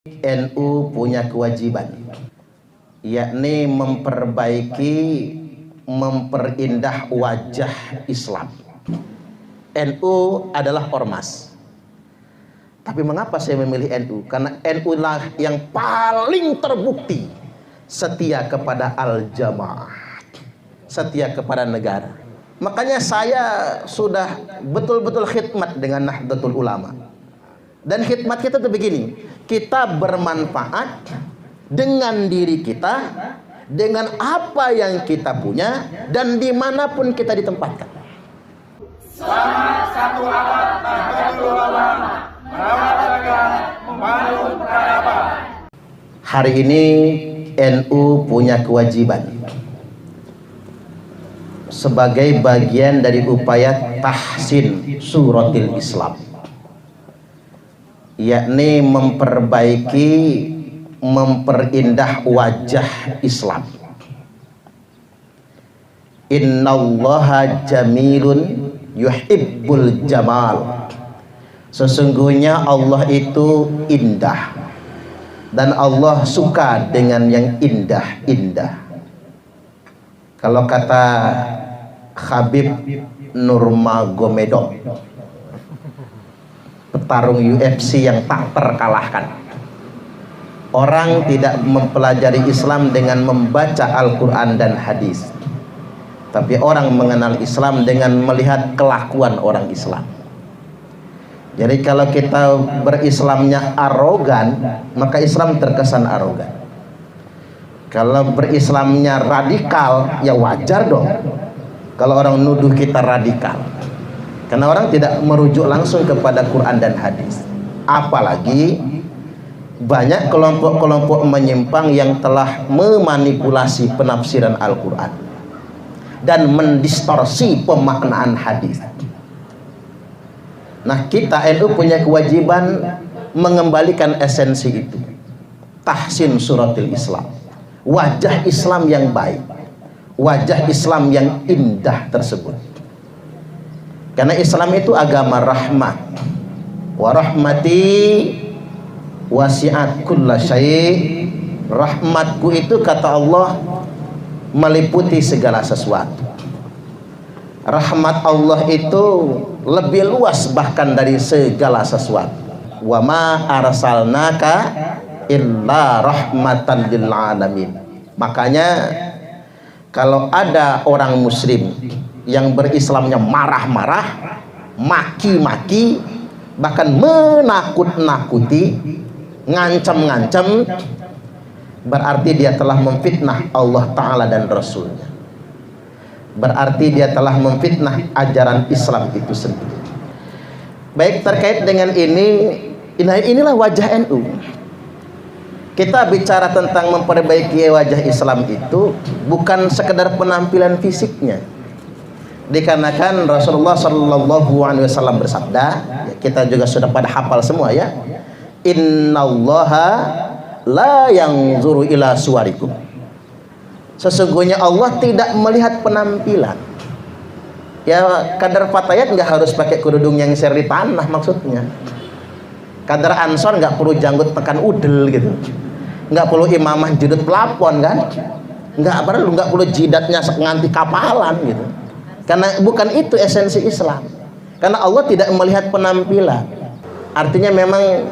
NU punya kewajiban, yakni memperbaiki, memperindah wajah Islam. NU adalah ormas. Tapi mengapa saya memilih NU? Karena NU lah yang paling terbukti setia kepada Al-Jamaah, setia kepada negara. Makanya saya sudah betul-betul khidmat dengan Nahdlatul Ulama. Dan khidmat kita tuh begini, kita bermanfaat dengan diri kita, dengan apa yang kita punya, dan dimanapun kita ditempatkan. Selama satu abad Nahdlatul Ulama merawat agama, membangun peradaban. Hari ini NU punya kewajiban sebagai bagian dari upaya tahsin suratil Islam, yakni memperbaiki, memperindah wajah Islam. Innallaha jamilun yuhibbul jamal. Sesungguhnya Allah itu indah dan Allah suka dengan yang indah-indah. Kalau kata Khabib Nurmagomedov, petarung UFC yang tak terkalahkan, orang tidak mempelajari Islam dengan membaca Al-Quran dan hadis, tapi orang mengenal Islam dengan melihat kelakuan orang Islam. Jadi kalau kita berislamnya arogan, maka Islam terkesan arogan. Kalau berislamnya radikal, ya wajar dong kalau orang nuduh kita radikal, karena orang tidak merujuk langsung kepada Quran dan hadis. Apalagi banyak kelompok-kelompok menyimpang yang telah memanipulasi penafsiran Al-Quran dan mendistorsi pemaknaan hadis. Nah, kita NU punya kewajiban mengembalikan esensi itu, tahsin suratil Islam, wajah Islam yang baik, wajah Islam yang indah tersebut. Karena Islam itu agama rahmat. Wa rahmati wasi'at kulla syai'. Rahmatku itu, kata Allah, meliputi segala sesuatu. Rahmat Allah itu lebih luas bahkan dari segala sesuatu. Wa ma arsalnaka illa rahmatan lil alamin. Makanya kalau ada orang muslim yang berislamnya marah-marah, maki-maki, bahkan menakut-nakuti, ngancam-ngancam, berarti dia telah memfitnah Allah Ta'ala dan Rasulnya. Berarti dia telah memfitnah ajaran Islam itu sendiri. Baik, terkait dengan inilah wajah NU. Kita bicara tentang memperbaiki wajah Islam itu bukan sekedar penampilan fisiknya. Dikarenakan Rasulullah SAW bersabda, kita juga sudah pada hafal semua ya, innallaha la yanzuru ila suwarikum. Sesungguhnya Allah tidak melihat penampilan. Ya, kadar fatayat nggak harus pakai kerudung yang share di tanah maksudnya. Kadar ansor nggak perlu janggut tekan udel gitu. Nggak perlu imamah judut pelapon kan. Nggak perlu jidatnya nganti kapalan gitu. Karena bukan itu esensi Islam. Karena Allah tidak melihat penampilan. Artinya memang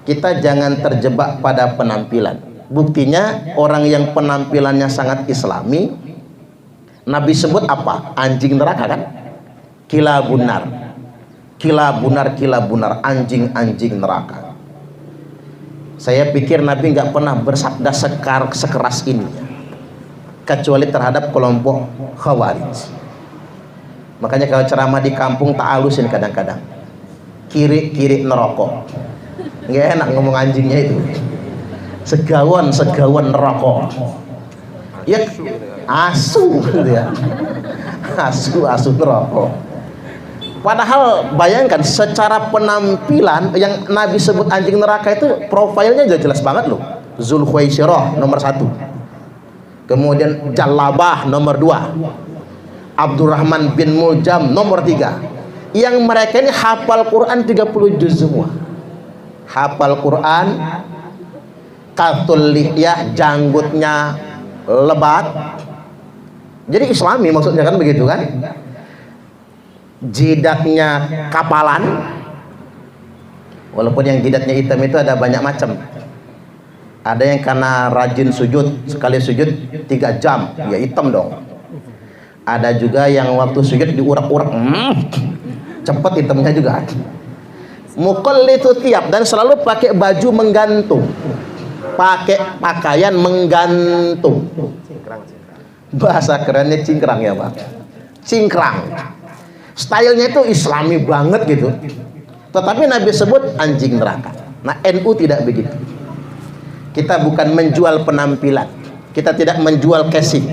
kita jangan terjebak pada penampilan. Buktinya orang yang penampilannya sangat islami, Nabi sebut apa? Anjing neraka kan? Kilabunar, kilabunar, kilabunar, anjing-anjing neraka. Saya pikir Nabi nggak pernah bersabda sekeras ini, kecuali terhadap kelompok Khawarij. Makanya kalau ceramah di kampung tak halusin kadang-kadang, kiri-kiri neraka. Nggak enak ngomong anjingnya itu. Segawan neraka. Ya asu gitu ya. Asu neraka. Padahal bayangkan secara penampilan yang Nabi sebut anjing neraka itu profilnya udah jelas banget loh. Zulkhuwaisirah nomor 1. Kemudian Jalabah nomor 2. Abdurrahman bin Muljam nomor 3. Yang mereka ini hafal Quran 30 juz semua. Hafal Quran katul lihyah, janggutnya lebat. Jadi islami maksudnya kan begitu kan. Jidatnya kapalan, walaupun yang jidatnya hitam itu ada banyak macam. Ada yang karena rajin sujud, sekali sujud 3 jam ya hitam dong. Ada juga yang waktu sujud diurak-urak, cepet hitamnya juga. Muqallitu tiap, dan selalu pakai baju menggantung, pakai pakaian menggantung. Bahasa kerennya cingkrang ya Pak, cingkrang. Stylenya itu islami banget gitu, tetapi Nabi sebut anjing neraka. Nah NU tidak begitu. Kita bukan menjual penampilan, kita tidak menjual casing,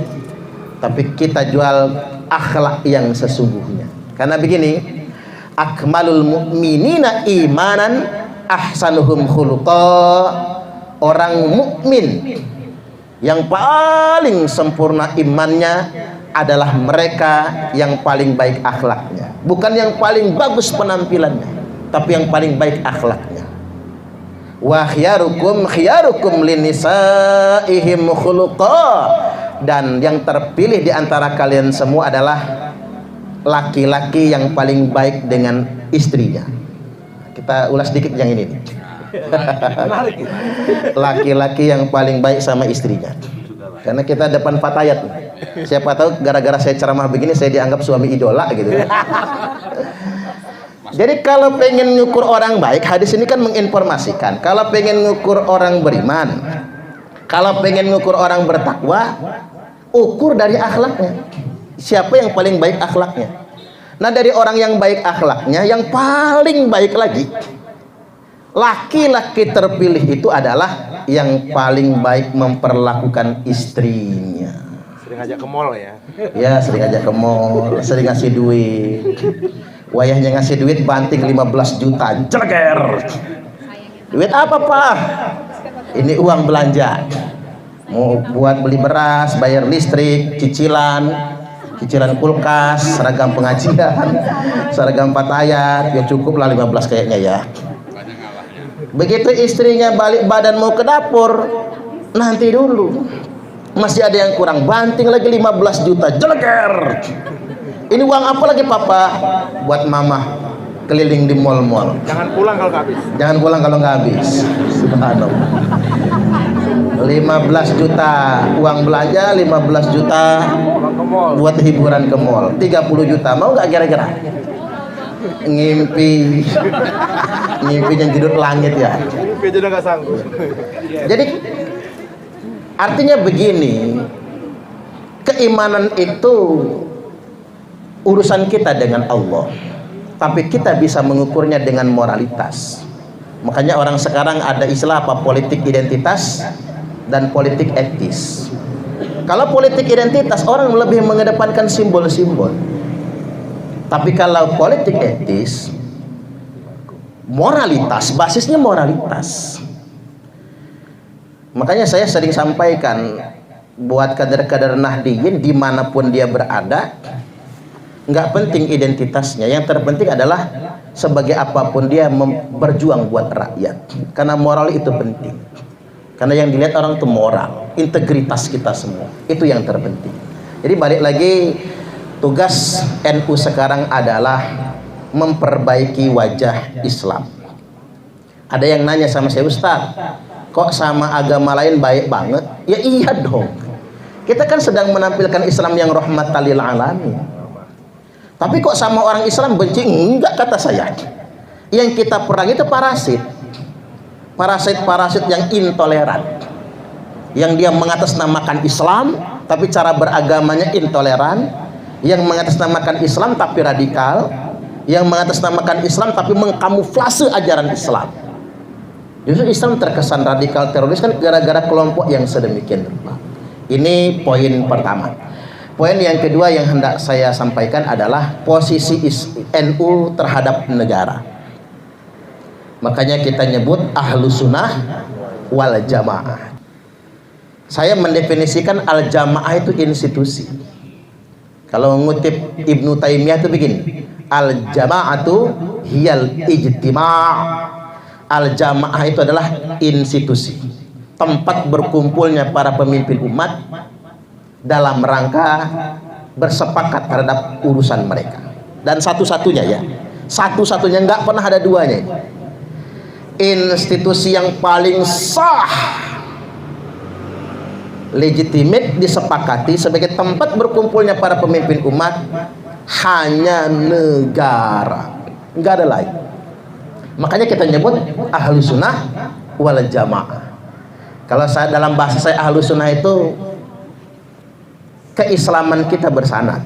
tapi kita jual akhlak yang sesungguhnya. Karena begini, akmalul mu'minina imanan ahsanuhum khuluqa. Orang mukmin yang paling sempurna imannya adalah mereka yang paling baik akhlaknya. Bukan yang paling bagus penampilannya, tapi yang paling baik akhlaknya. Wa khiyarukum linisaihim khuluqa. Dan yang terpilih di antara kalian semua adalah laki-laki yang paling baik dengan istrinya. Kita ulas sedikit yang ini nih. Laki-laki yang paling baik sama istrinya. Karena kita depan fatayat. Siapa tahu gara-gara saya ceramah begini saya dianggap suami idola gitu. Jadi kalau pengen ngukur orang baik, hadis ini kan menginformasikan. Kalau pengen ngukur orang beriman, kalau pengen ngukur orang bertakwa, ukur dari akhlaknya. Siapa yang paling baik akhlaknya? Nah dari orang yang baik akhlaknya, yang paling baik lagi, laki-laki terpilih itu adalah yang paling baik memperlakukan istrinya. Sering ajak ke mall ya? Ya sering ajak ke mall, sering ngasih duit. Wayahnya ngasih duit banting 15 juta, jeleger. Duit apa Pak? Ini uang belanja. Mau buat beli beras, bayar listrik, cicilan kulkas, seragam pengajian, seragam fatayat, ya cukup lah 15 kayaknya ya. Begitu istrinya balik badan mau ke dapur, nanti dulu masih ada yang kurang, banting lagi 15 juta, jeleger. Ini uang apa lagi Papa? Buat mama keliling di mall-mall. Jangan pulang kalau nggak habis. Jangan pulang kalau nggak habis. Subhanallah. 15 juta uang belanja, 15 juta buat hiburan ke mall, 30 juta. Mau nggak kira-kira? Ngimpi yang judul langit ya. Ngimpi aja udah nggak sanggup. Jadi artinya begini, keimanan itu urusan kita dengan Allah, tapi kita bisa mengukurnya dengan moralitas. Makanya orang sekarang ada istilah apa? Politik identitas dan politik etis. Kalau politik identitas orang lebih mengedepankan simbol-simbol. Tapi kalau politik etis, moralitas, basisnya moralitas. Makanya saya sering sampaikan buat kader-kader Nahdliyin dimanapun dia berada, nggak penting identitasnya, yang terpenting adalah sebagai apapun dia berjuang buat rakyat. Karena moral itu penting. Karena yang dilihat orang itu moral, integritas kita semua, itu yang terpenting. Jadi balik lagi, tugas NU sekarang adalah memperbaiki wajah Islam. Ada yang nanya sama saya, Ustaz, kok sama agama lain baik banget? Ya iya dong. Kita kan sedang menampilkan Islam yang rahmatan lil alamin. Tapi kok sama orang Islam benci? Enggak, kata saya. Yang kita perang itu parasit. Parasit yang intoleran. Yang dia mengatasnamakan Islam, tapi cara beragamanya intoleran. Yang mengatasnamakan Islam tapi radikal. Yang mengatasnamakan Islam tapi mengkamuflase ajaran Islam. Justru Islam terkesan radikal teroris kan gara-gara kelompok yang sedemikian rupa. Ini poin pertama. Poin yang kedua yang hendak saya sampaikan adalah posisi NU terhadap negara. Makanya kita nyebut ahlu sunnah wal jamaah. Saya mendefinisikan al jamaah itu institusi. Kalau ngutip Ibnu Taimiyah itu begini, al jamaatu hiyal ijtima'. Al jamaah itu adalah institusi. tempat berkumpulnya para pemimpin umat dalam rangka bersepakat terhadap urusan mereka. Dan satu-satunya ya, satu-satunya, nggak pernah ada duanya, institusi yang paling sah, legitimate, disepakati sebagai tempat berkumpulnya para pemimpin umat hanya negara, nggak ada lain. Makanya kita nyebut ahlus sunnah wal jamaah. Kalau saya dalam bahasa saya ahlus sunnah itu keislaman kita bersanad.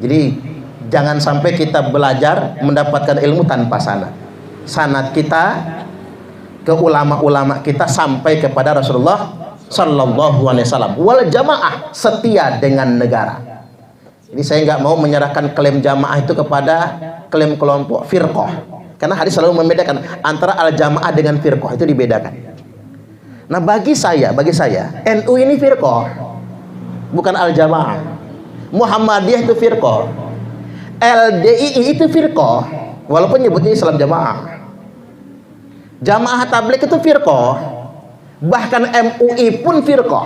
Jadi jangan sampai kita belajar mendapatkan ilmu tanpa sanad. Sanad kita ke ulama-ulama kita sampai kepada Rasulullah Sallallahu Alaihi Wasallam. Wal jamaah, setia dengan negara. Jadi saya nggak mau menyerahkan klaim jamaah itu kepada klaim kelompok firqah. Karena hadis selalu membedakan antara al jamaah dengan firqah, itu dibedakan. Nah bagi saya NU ini firqah, bukan al jamaah. Muhammadiyah itu firqah, LDII itu firqah, walaupun nyebutnya Islam jamaah. Jamaah tabligh itu firqah, bahkan MUI pun firqah.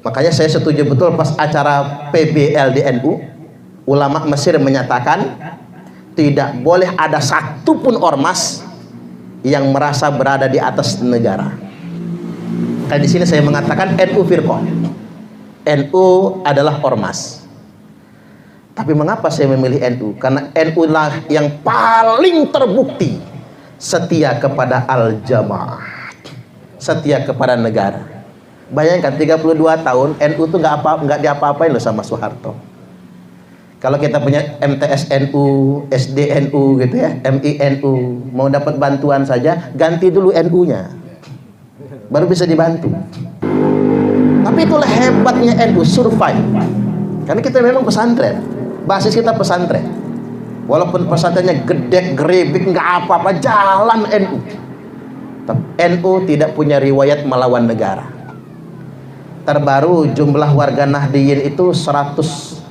Makanya saya setuju betul pas acara PBL di NU, ulama Mesir menyatakan tidak boleh ada satupun ormas yang merasa berada di atas negara. Kayak di sini saya mengatakan NU firqah, NU adalah ormas. Tapi mengapa saya memilih NU? Karena NU lah yang paling terbukti setia kepada al-jamaah, setia kepada negara. Bayangkan 32 tahun NU tuh nggak diapa-apain loh sama Soeharto. Kalau kita punya MTS NU, SD NU gitu ya, MI NU, mau dapat bantuan saja ganti dulu NU-nya, baru bisa dibantu. Tapi itulah hebatnya NU, survive. Karena kita memang pesantren, basis kita pesantren. Walaupun pesantrennya gede, gerebek, nggak apa-apa, jalan NU. NU tidak punya riwayat melawan negara. Terbaru jumlah warga Nahdliyin itu 150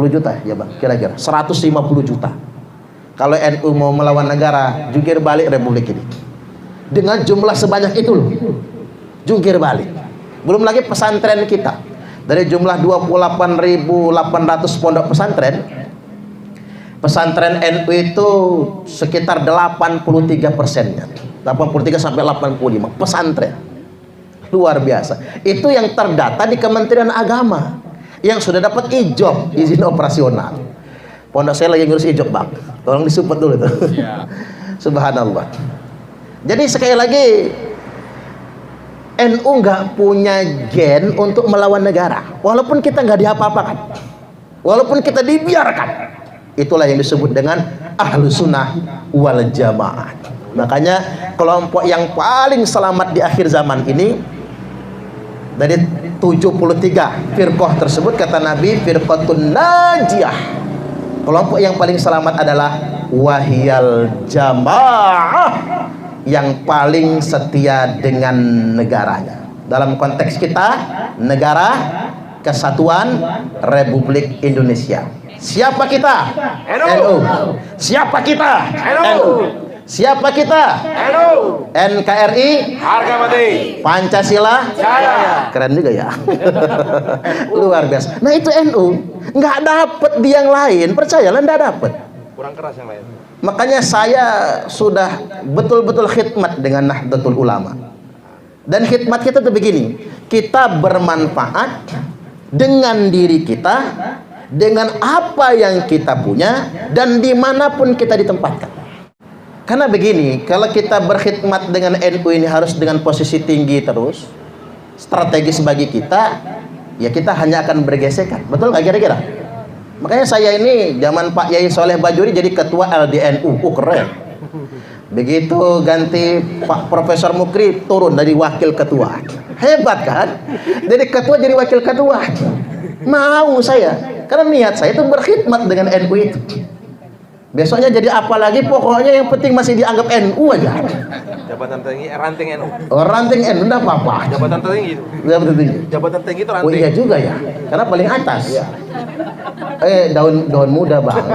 juta ya bang, kira-kira 150 juta. Kalau NU mau melawan negara, jungkir balik republik ini dengan jumlah sebanyak itu loh, jungkir balik. Belum lagi pesantren kita, dari jumlah 28.800 pondok pesantren, pesantren NU itu sekitar 83%-nya, 83 sampai 85 pesantren. Luar biasa. Itu yang terdata di Kementerian Agama yang sudah dapat ijob, izin operasional. Pondok saya lagi ngurus ijob bang, tolong disupport dulu tuh. Subhanallah. Jadi sekali lagi NU nggak punya gen untuk melawan negara, walaupun kita nggak diapa-apakan, walaupun kita dibiarkan. Itulah yang disebut dengan ahlus sunnah wal jamaah. Makanya kelompok yang paling selamat di akhir zaman ini, dari 73 firqah tersebut kata Nabi, firqatun najiyah, kelompok yang paling selamat adalah wahiyal jamaah, yang paling setia dengan negaranya. Dalam konteks kita, negara Kesatuan Republik Indonesia. Siapa kita? NU. Siapa kita? NU. Siapa kita? NU. NKRI Harga mati. Pancasila Jaya. keren juga ya. Luar biasa. Nah itu NU nggak dapet di yang lain, percayalah nggak dapet. Kurang keras yang lain. Makanya saya sudah betul-betul khidmat dengan Nahdlatul Ulama. Dan khidmat kita tuh begini, kita bermanfaat dengan diri kita, dengan apa yang kita punya, dan dimanapun kita ditempatkan. Karena begini, kalau kita berkhidmat dengan NU ini harus dengan posisi tinggi terus, strategis bagi kita, ya kita hanya akan bergesekan. Betul nggak kira-kira? Makanya saya ini zaman Pak Yai Soleh Bajuri jadi ketua LDNU, keren. Begitu ganti Pak Profesor Mukri turun dari wakil ketua, hebat kan? Dari ketua jadi wakil ketua. Mau saya, karena niat saya itu berkhidmat dengan NU itu. Besoknya jadi apa lagi, pokoknya yang penting masih dianggap NU aja. Jabatan tinggi, ranting NU. Oh, ranting NU enggak apa-apa. Jabatan tinggi itu. Jabatan tinggi. Jabatan tinggi itu ranting. Oh iya juga ya, karena paling atas. Iya. Daun muda bang.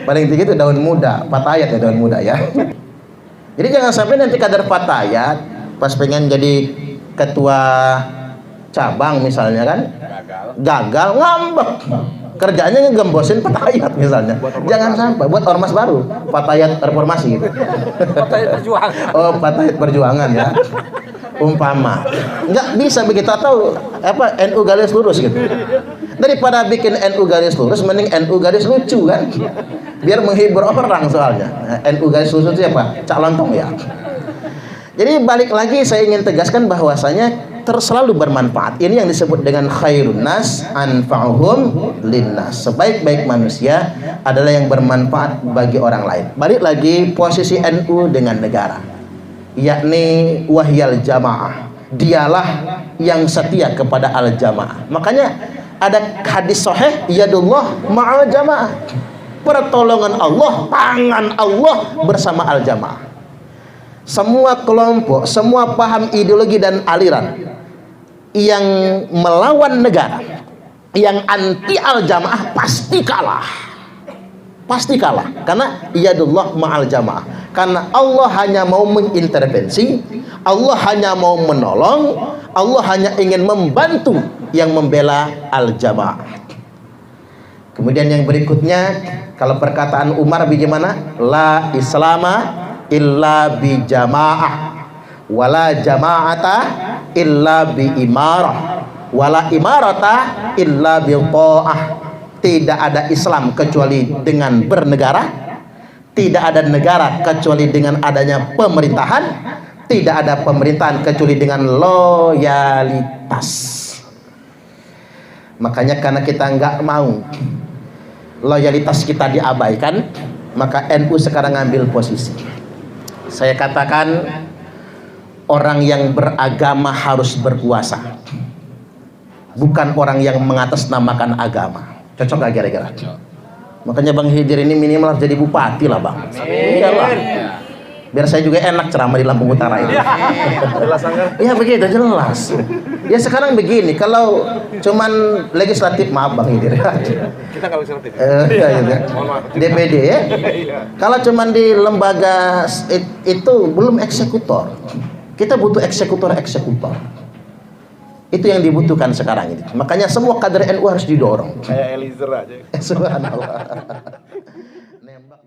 Paling tinggi itu daun muda, patayat ya daun muda ya. Jadi jangan sampai nanti kader Fatayat pas pengen jadi ketua cabang misalnya kan, gagal ngambek. Kerjanya ngegembosin Fatayat misalnya. Jangan sampai buat ormas baru, Fatayat Reformasi gitu. Fatayat Perjuangan. Oh, Fatayat Perjuangan ya. Umpama. Nggak bisa begitu, atau apa, NU garis lurus gitu. Daripada bikin NU garis lurus, mending NU garis lucu kan. Biar menghibur orang soalnya. NU garis lurus itu apa? Cak lontong ya. Jadi balik lagi saya ingin tegaskan bahwasanya selalu bermanfaat. Ini yang disebut dengan khairun nas anfa'uhum linnas. Sebaik-baik manusia adalah yang bermanfaat bagi orang lain. Balik lagi posisi NU dengan negara, yakni wahyal jamaah. Dialah yang setia kepada al jamaah. Makanya ada hadis sahih, yadullah ma'al jamaah. Pertolongan Allah, tangan Allah bersama al jamaah. Semua kelompok, semua paham ideologi dan aliran yang melawan negara, yang anti al-jamaah pasti kalah. Pasti kalah. Karena yadullah ma'al jamaah. Karena Allah hanya mau mengintervensi, Allah hanya mau menolong, Allah hanya ingin membantu yang membela al-jamaah. Kemudian yang berikutnya, kalau perkataan Umar bagaimana? La islama illa bi jamaah wala jama'ata illa bi imarah wala imarata illa bi ta'ah. Tidak ada Islam kecuali dengan bernegara, tidak ada negara kecuali dengan adanya pemerintahan, tidak ada pemerintahan kecuali dengan loyalitas. Makanya karena kita nggak mau loyalitas kita diabaikan, maka NU sekarang ngambil posisi. Saya katakan, orang yang beragama harus berkuasa, bukan orang yang mengatasnamakan agama. Cocok gak kira-kira? Makanya Bang Hidir ini minimal harus jadi bupati lah Bang. Iyalah. Biar saya juga enak ceramah di Lampung Utara ini. Iya begitu, jelas. Ya sekarang begini, kalau cuman legislatif, maaf Bang Hidir. Kita nggak legislatif. DPD ya. Kalau cuman di lembaga itu belum eksekutor. Kita butuh eksekutor. Itu yang dibutuhkan sekarang ini. Makanya semua kader NU harus didorong. Kayak Eliezer aja. Subhanallah. Nembak.